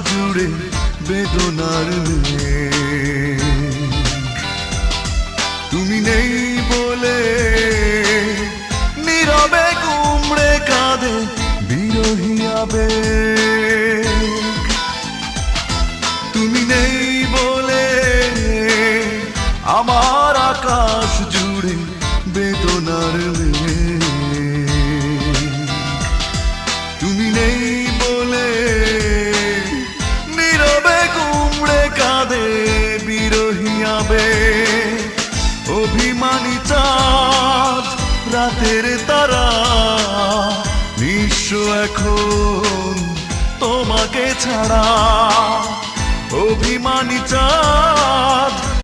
জুড়ে বেদনার মেঘ। তুমি নেই বলে নীরবে কুমড়ে কাঁদে বিরহী আবেগ। তুমি নেই বলে আমার আকাশ জুড়ে বেদনার মেঘ। তুমি নেই বলে নীরবে কুমড়ে কাঁদে বিরহী আবেগ। অভিমানী চাঁদ রাতের তারা নিঃস্ব এখন তোমাকে ছাড়া। অভিমানী চাঁদ